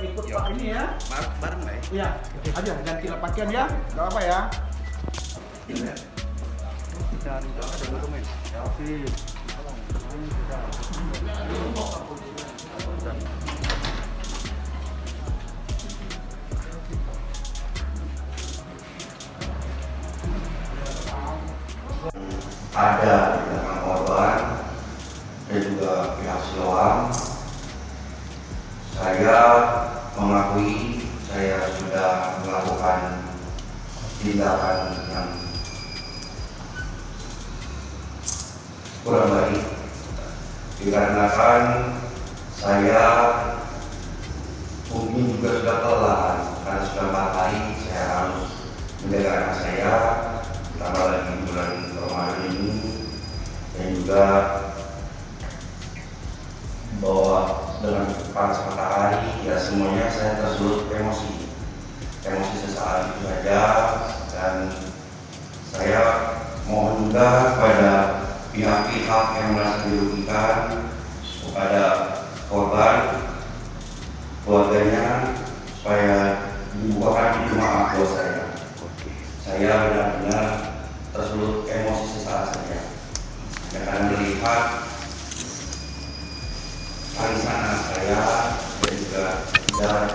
ikut Pak ini ya. Bareng Pak ya? Iya, aja ganti pakaian ya, nggak apa ya. Cari ada dokumen. Sip. Ada di belakang korban dan juga pihak Siloam. Saya mengakui saya sudah melakukan tindakan yang kurang baik dikarenakan saya mungkin juga sudah kelelahan karena sudah 4 hari saya harus menjaga anak saya, ditambah lagi bulan Ramadan ini, dan juga bahwa dengan panas matahari ya semuanya saya tersulut emosi sesaat itu saja. Dan saya mohon juga kepada pihak-pihak yang merasa dirugikan, kepada korban, keluarganya, supaya dibukakan pintu maaf buat saya. Saya benar-benar tersulut emosi sesaat saja karena melihat tangisan anak saya dan juga darah